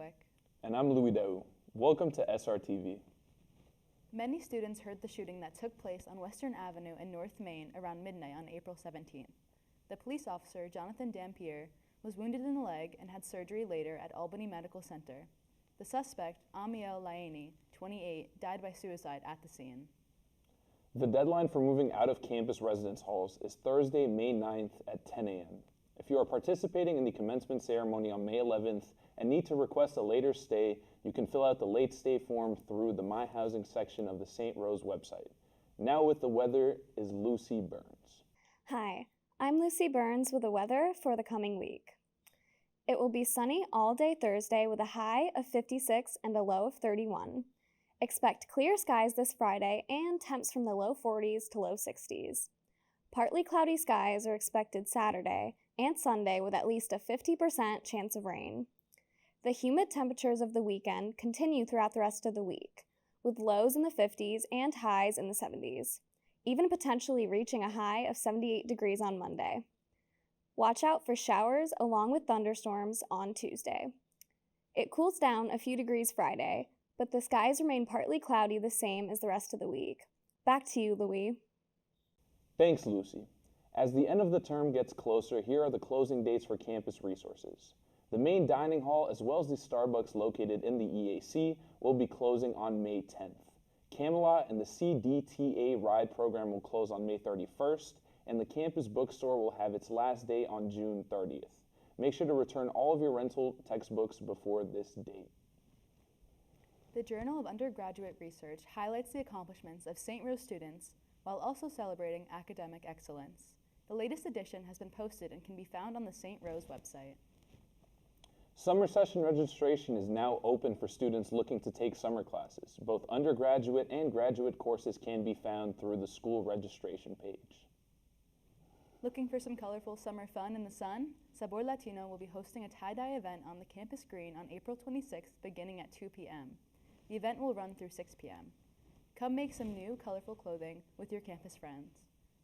Quick. And I'm Daoust. Welcome to Srtv. Many students heard the shooting that took place on Western Avenue in North Main around midnight on April 17th. The police officer, Jonathan Dampier, was wounded in the leg and had surgery later at Albany Medical Center. The suspect, Amir 28, died by suicide at the scene. The deadline for moving out of campus residence halls is Thursday, May 9th at 10 a.m. If you are participating in the commencement ceremony on May 11th and need to request a later stay, you can fill out the late stay form through the My Housing section of the Saint Rose website. Now with the weather is Lucie Burns. Hi, I'm Lucie Burns with the weather for the coming week. It will be sunny all day Thursday with a high of 56 and a low of 31. Expect clear skies this Friday and temps from the low 40s to low 60s. Partly cloudy skies are expected Saturday and Sunday with at least a 50% chance of rain. The humid temperatures of the weekend continue throughout the rest of the week, with lows in the 50s and highs in the 70s, even potentially reaching a high of 78 degrees on Monday. Watch out for showers along with thunderstorms on Tuesday. It cools down a few degrees Friday, but the skies remain partly cloudy the same as the rest of the week. Back to you, Louis. Thanks, Lucie. As the end of the term gets closer, here are the closing dates for campus resources. The main dining hall, as well as the Starbucks located in the EAC, will be closing on May 10th. Camelot and the CDTA ride program will close on May 31st, and the campus bookstore will have its last day on June 30th. Make sure to return all of your rental textbooks before this date. The Journal of Undergraduate Research highlights the accomplishments of Saint Rose students while also celebrating academic excellence. The latest edition has been posted and can be found on the Saint Rose website. Summer session registration is now open for students looking to take summer classes. Both undergraduate and graduate courses can be found through the school registration page. Looking for some colorful summer fun in the sun? Sabor Latino will be hosting a tie-dye event on the campus green on April 26th beginning at 2 p.m. The event will run through 6 p.m. Come make some new, colorful clothing with your campus friends.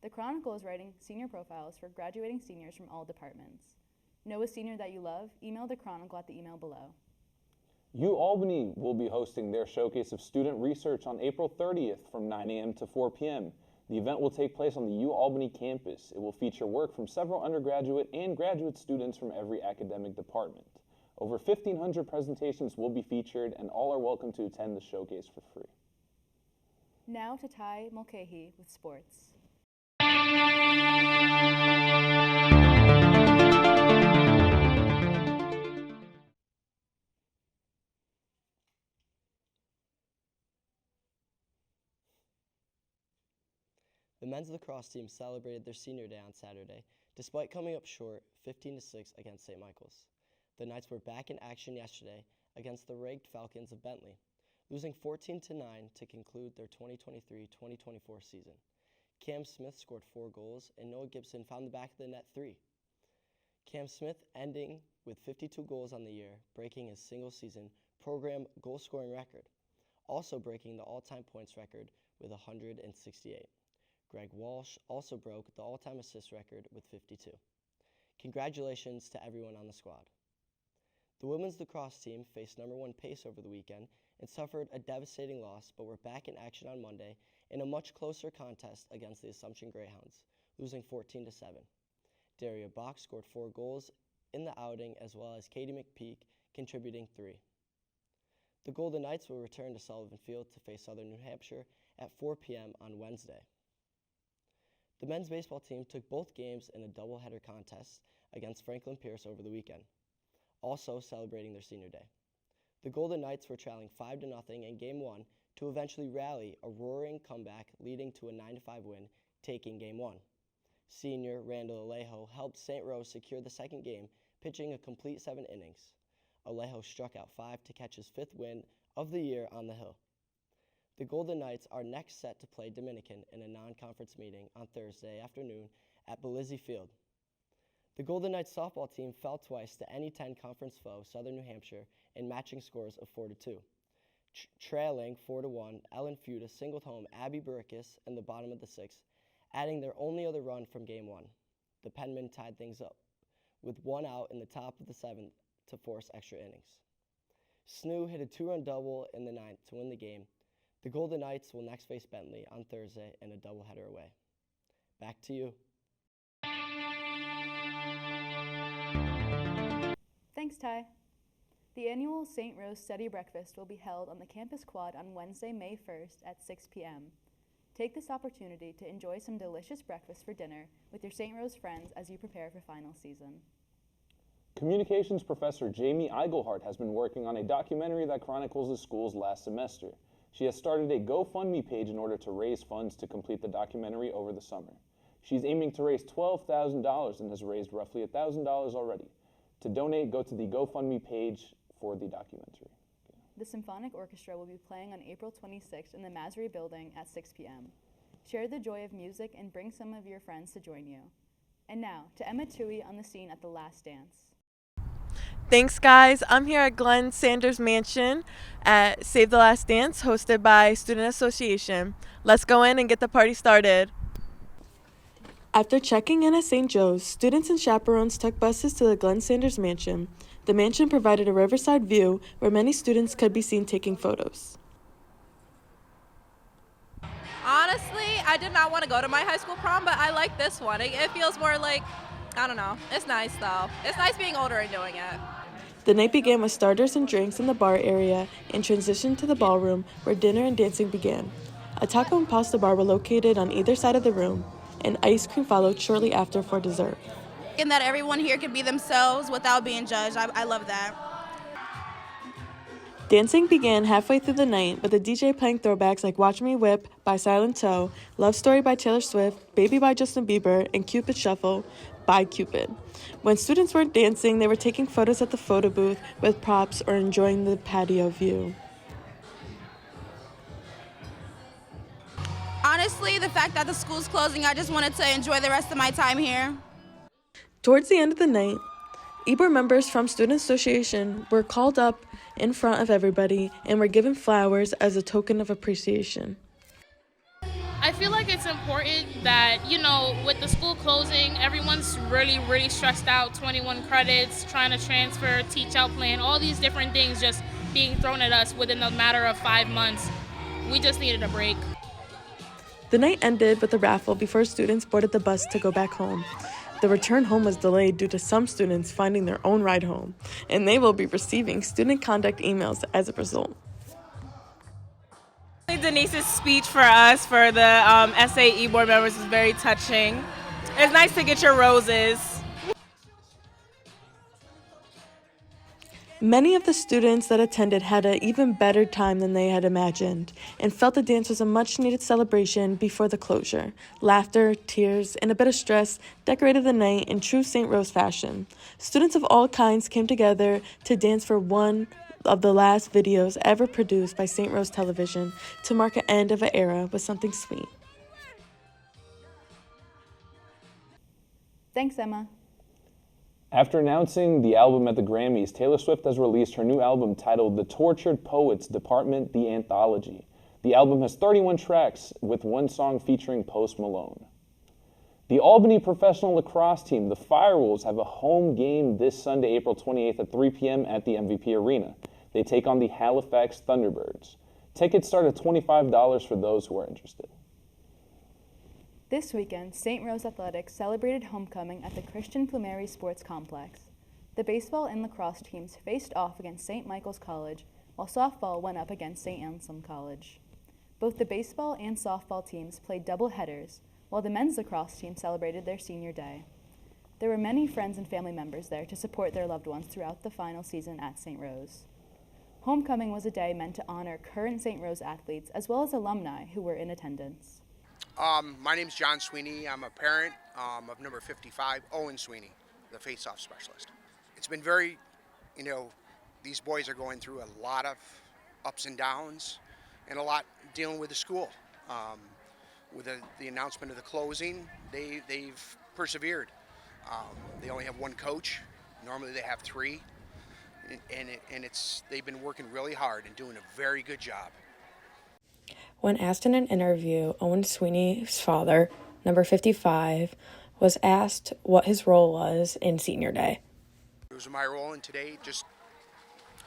The Chronicle is writing senior profiles for graduating seniors from all departments. Know a senior that you love? Email the Chronicle at the email below. UAlbany will be hosting their showcase of student research on April 30th from 9 a.m. to 4 p.m. The event will take place on the UAlbany campus. It will feature work from several undergraduate and graduate students from every academic department. Over 1,500 presentations will be featured, and all are welcome to attend the showcase for free. Now to Ty Mulchey with sports. The men's lacrosse team celebrated their senior day on Saturday, despite coming up short 15-6 against St. Michael's. The Knights were back in action yesterday against the ranked Falcons of Bentley, losing 14-9 to conclude their 2023-2024 season. Cam Smith scored 4 goals, and Noah Gibson found the back of the net 3. Cam Smith ending with 52 goals on the year, breaking his single-season program goal-scoring record, also breaking the all-time points record with 168. Greg Walsh also broke the all-time assist record with 52. Congratulations to everyone on the squad. The women's lacrosse team faced number 1 Pace over the weekend and suffered a devastating loss, but were back in action on Monday in a much closer contest against the Assumption Greyhounds, losing 14-7. Daria Bach scored 4 goals in the outing, as well as Katie McPeak contributing 3. The Golden Knights will return to Sullivan Field to face Southern New Hampshire at 4 p.m. on Wednesday. The men's baseball team took both games in a doubleheader contest against Franklin Pierce over the weekend, also celebrating their senior day. The Golden Knights were trailing 5-0 in Game 1 to eventually rally a roaring comeback, leading to a 9-5 win, taking Game 1. Senior Randall Alejo helped St. Rose secure the second game, pitching a complete 7 innings. Alejo struck out 5 to catch his 5th win of the year on the hill. The Golden Knights are next set to play Dominican in a non-conference meeting on Thursday afternoon at Belizzi Field. The Golden Knights softball team fell twice to any 10 conference foe, Southern New Hampshire, in matching scores of 4-2. Trailing 4-1, Ellen Fuda singled home Abby Burkis in the bottom of the 6th, adding their only other run from Game 1. The Penmen tied things up with 1 out in the top of the 7th to force extra innings. Snoo hit a 2-run double in the ninth to win the game. The Golden Knights will next face Bentley on Thursday in a doubleheader away. Back to you. Thanks, Ty. The annual Saint Rose Study Breakfast will be held on the campus quad on Wednesday, May 1st at 6 p.m. Take this opportunity to enjoy some delicious breakfast for dinner with your Saint Rose friends as you prepare for final season. Communications professor Jamie Eigelhart has been working on a documentary that chronicles the school's last semester. She has started a GoFundMe page in order to raise funds to complete the documentary over the summer. She's aiming to raise $12,000 and has raised roughly $1,000 already. To donate, go to the GoFundMe page for the documentary. The Symphonic Orchestra will be playing on April 26th in the Masry Building at 6 p.m. Share the joy of music and bring some of your friends to join you. And now, to Emma Tuey on the scene at The Last Dance. Thanks, guys. I'm here at Glenn Sanders Mansion at Save the Last Dance, hosted by Student Association. Let's go in and get the party started. After checking in at St. Joe's, students and chaperones took buses to the Glenn Sanders Mansion. The mansion provided a riverside view where many students could be seen taking photos. Honestly, I did not want to go to my high school prom, but I like this one. It feels more like, I don't know. It's nice, though. It's nice being older and doing it. The night began with starters and drinks in the bar area and transitioned to the ballroom where dinner and dancing began. A taco and pasta bar were located on either side of the room, and ice cream followed shortly after for dessert. And that everyone here can be themselves without being judged. I love that. Dancing began halfway through the night with a DJ playing throwbacks like Watch Me Whip by Silent Toe, Love Story by Taylor Swift, Baby by Justin Bieber, and Cupid Shuffle by Cupid. When students weren't dancing, they were taking photos at the photo booth with props or enjoying the patio view. Honestly, the fact that the school's closing, I just wanted to enjoy the rest of my time here. Towards the end of the night, EBOR members from Student Association were called up in front of everybody and were given flowers as a token of appreciation. I feel like it's important that, with the school closing, everyone's really stressed out, 21 credits, trying to transfer, teach out plan, all these different things just being thrown at us within a matter of 5 months. We just needed a break. The night ended with a raffle before students boarded the bus to go back home. The return home was delayed due to some students finding their own ride home, and they will be receiving student conduct emails as a result. Denise's speech for us, for the SAE board members, was very touching. It's nice to get your roses. Many of the students that attended had an even better time than they had imagined and felt the dance was a much-needed celebration before the closure. Laughter, tears, and a bit of stress decorated the night in true St. Rose fashion. Students of all kinds came together to dance for one of the last videos ever produced by St. Rose Television to mark an end of an era with something sweet. Thanks, Emma. After announcing the album at the Grammys, Taylor Swift has released her new album titled The Tortured Poets Department, The Anthology. The album has 31 tracks, with one song featuring Post Malone. The Albany professional lacrosse team, the Firewolves, have a home game this Sunday, April 28th at 3 p.m. at the MVP Arena. They take on the Halifax Thunderbirds. Tickets start at $25 for those who are interested. This weekend, St. Rose Athletics celebrated homecoming at the Christian Plumery Sports Complex. The baseball and lacrosse teams faced off against St. Michael's College, while softball went up against St. Anselm College. Both the baseball and softball teams played double headers, while the men's lacrosse team celebrated their senior day. There were many friends and family members there to support their loved ones throughout the final season at St. Rose. Homecoming was a day meant to honor current St. Rose athletes as well as alumni who were in attendance. My name's John Sweeney. I'm a parent of number 55, Owen Sweeney, the face-off specialist. It's been very, these boys are going through a lot of ups and downs and a lot dealing with the school. With the announcement of the closing, they've persevered. They only have one coach. Normally they have three. And they've been working really hard and doing a very good job. When asked in an interview, Owen Sweeney's father, number 55, was asked what his role was in senior day. It was my role in today, just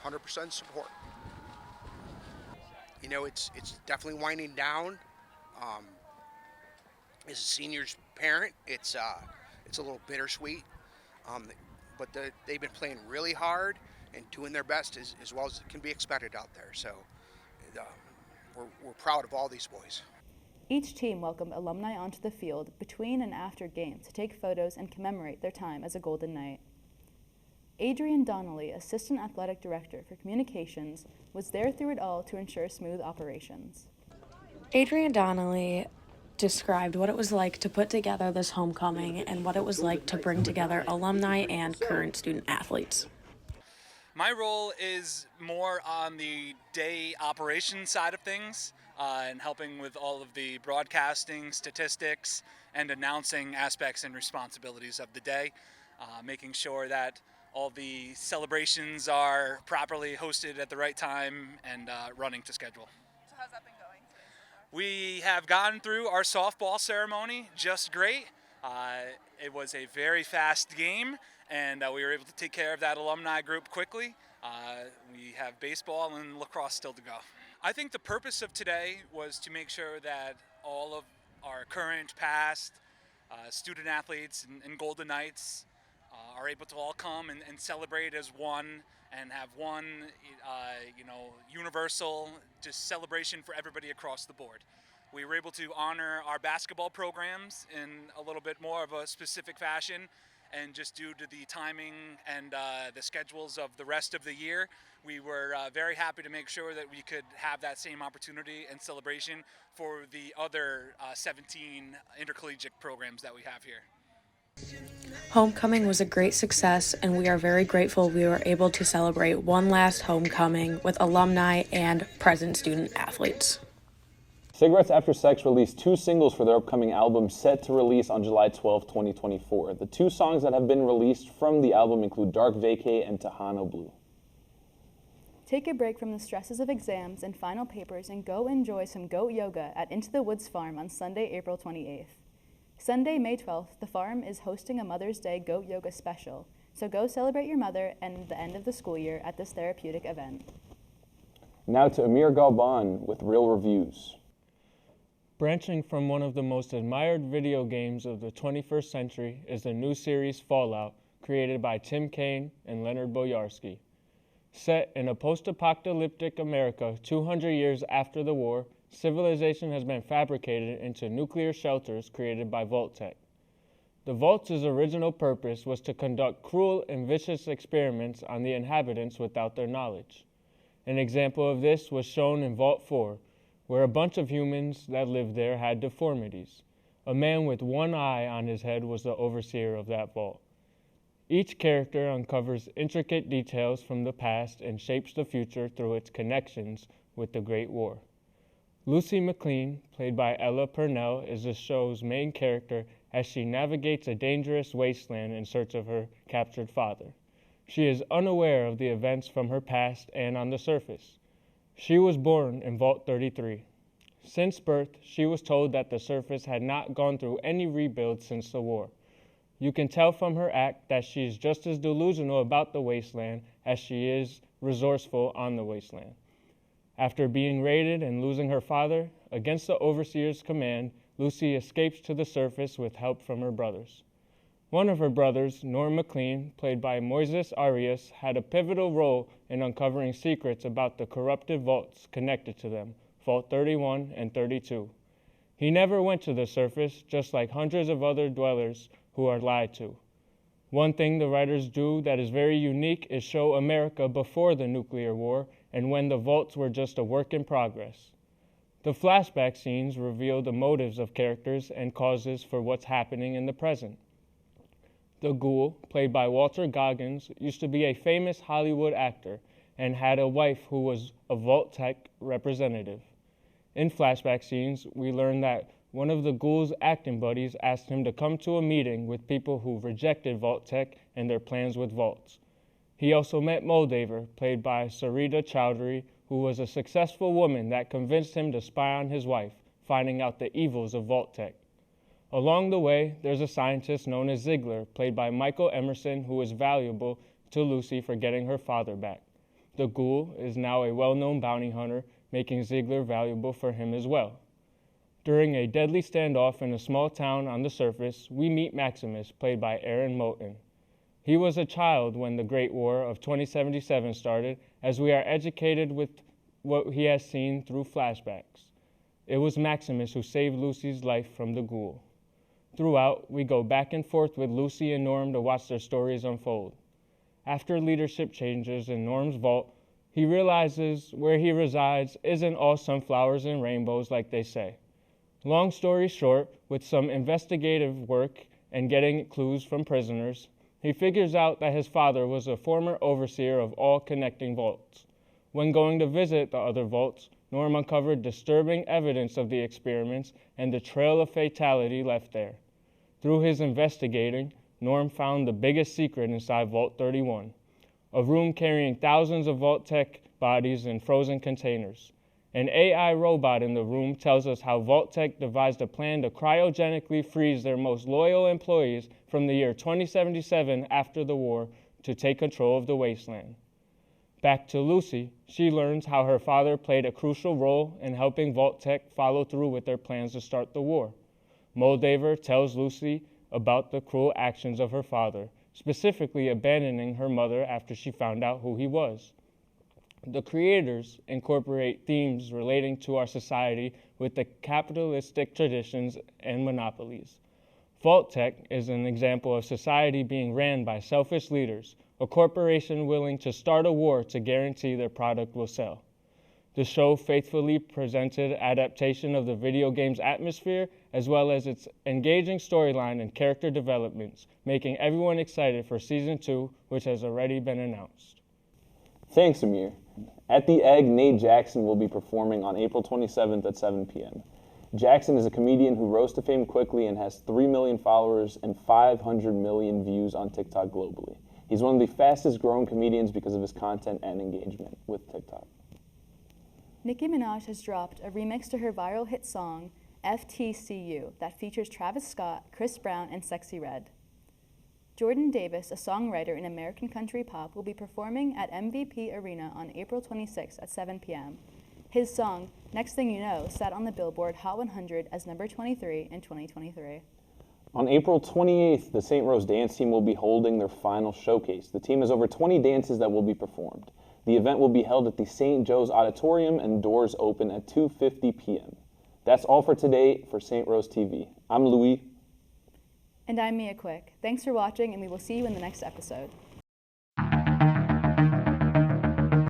100% support. You know, it's definitely winding down. As a senior's parent, it's a little bittersweet, but they've been playing really hard and doing their best as well as can be expected out there. So we're proud of all these boys. Each team welcomed alumni onto the field between and after games to take photos and commemorate their time as a Golden Knight. Adrian Donnelly, Assistant Athletic Director for Communications, was there through it all to ensure smooth operations. Adrian Donnelly described what it was like to put together this homecoming and what it was like to bring together alumni and current student athletes. My role is more on the day operation side of things and helping with all of the broadcasting, statistics, and announcing aspects and responsibilities of the day, making sure that all the celebrations are properly hosted at the right time and running to schedule. So how's that been going? We have gotten through our softball ceremony just great. It was a very fast game, and we were able to take care of that alumni group quickly. We have baseball and lacrosse still to go. I think the purpose of today was to make sure that all of our current, past student athletes and Golden Knights are able to all come and celebrate as one and have one, universal just celebration for everybody across the board. We were able to honor our basketball programs in a little bit more of a specific fashion, and just due to the timing and the schedules of the rest of the year, we were very happy to make sure that we could have that same opportunity and celebration for the other 17 intercollegiate programs that we have here. Homecoming was a great success, and we are very grateful we were able to celebrate one last homecoming with alumni and present student athletes. Cigarettes After Sex released 2 singles for their upcoming album set to release on July 12, 2024. The 2 songs that have been released from the album include Dark Vacay and Tejano Blue. Take a break from the stresses of exams and final papers and go enjoy some goat yoga at Into the Woods Farm on Sunday, April 28th. Sunday, May 12th, the farm is hosting a Mother's Day Goat Yoga special, so go celebrate your mother and the end of the school year at this therapeutic event. Now to Amir Galban with Real Reviews. Branching from one of the most admired video games of the 21st century is the new series Fallout, created by Tim Kaine and Leonard Boyarsky. Set in a post-apocalyptic America 200 years after the war, civilization has been fabricated into nuclear shelters created by Vault-Tec. The Vault's original purpose was to conduct cruel and vicious experiments on the inhabitants without their knowledge. An example of this was shown in Vault 4, where a bunch of humans that lived there had deformities. A man with one eye on his head was the overseer of that vault. Each character uncovers intricate details from the past and shapes the future through its connections with the Great War. Lucie McLean, played by Ella Purnell, is the show's main character as she navigates a dangerous wasteland in search of her captured father. She is unaware of the events from her past and on the surface. She was born in Vault 33. Since birth, she was told that the surface had not gone through any rebuild since the war. You can tell from her act that she is just as delusional about the wasteland as she is resourceful on the wasteland. After being raided and losing her father, against the overseer's command, Lucie escapes to the surface with help from her brothers. One of her brothers, Norm McLean, played by Moises Arias, had a pivotal role in uncovering secrets about the corrupted vaults connected to them, Vault 31 and 32. He never went to the surface, just like hundreds of other dwellers who are lied to. One thing the writers do that is very unique is show America before the nuclear war and when the vaults were just a work in progress. The flashback scenes reveal the motives of characters and causes for what's happening in the present. The Ghoul, played by Walter Goggins, used to be a famous Hollywood actor and had a wife who was a Vault-Tec representative. In flashback scenes, we learn that one of the Ghoul's acting buddies asked him to come to a meeting with people who rejected Vault-Tec and their plans with vaults. He also met Moldaver, played by Sarita Chowdhury, who was a successful woman that convinced him to spy on his wife, finding out the evils of Vault-Tec. Along the way, there's a scientist known as Ziegler, played by Michael Emerson, who is valuable to Lucie for getting her father back. The ghoul is now a well-known bounty hunter, making Ziegler valuable for him as well. During a deadly standoff in a small town on the surface, we meet Maximus, played by Aaron Moulton. He was a child when the Great War of 2077 started, as we are educated with what he has seen through flashbacks. It was Maximus who saved Lucie's life from the ghoul. Throughout, we go back and forth with Lucie and Norm to watch their stories unfold. After leadership changes in Norm's vault, he realizes where he resides isn't all sunflowers and rainbows like they say. Long story short, with some investigative work and getting clues from prisoners, he figures out that his father was a former overseer of all connecting vaults. When going to visit the other vaults, Norm uncovered disturbing evidence of the experiments and the trail of fatality left there. Through his investigating, Norm found the biggest secret inside Vault 31, a room carrying thousands of Vault-Tec bodies in frozen containers. An AI robot in the room tells us how Vault-Tec devised a plan to cryogenically freeze their most loyal employees from the year 2077 after the war to take control of the wasteland. Back to Lucie, she learns how her father played a crucial role in helping Vault-Tec follow through with their plans to start the war. Moldaver tells Lucie about the cruel actions of her father, specifically abandoning her mother after she found out who he was. The creators incorporate themes relating to our society with the capitalistic traditions and monopolies. Vault-Tec is an example of society being ran by selfish leaders, a corporation willing to start a war to guarantee their product will sell. The show faithfully presented adaptation of the video game's atmosphere, as well as its engaging storyline and character developments, making everyone excited for Season 2, which has already been announced. Thanks, Amir. At the Egg, Nate Jackson will be performing on April 27th at 7 p.m. Jackson is a comedian who rose to fame quickly and has 3 million followers and 500 million views on TikTok globally. He's one of the fastest growing comedians because of his content and engagement with TikTok. Nicki Minaj has dropped a remix to her viral hit song, FTCU, that features Travis Scott, Chris Brown, and Sexy Red. Jordan Davis, a songwriter in American country pop, will be performing at MVP Arena on April 26 at 7 p.m. His song, Next Thing You Know, sat on the Billboard Hot 100 as number 23 in 2023. On April 28th, the Saint Rose dance team will be holding their final showcase. The team has over 20 dances that will be performed. The event will be held at the St. Joe's Auditorium and doors open at 2:50 p.m. That's all for today for Saint Rose TV. I'm Louis. And I'm Mia Quick. Thanks for watching, and we will see you in the next episode.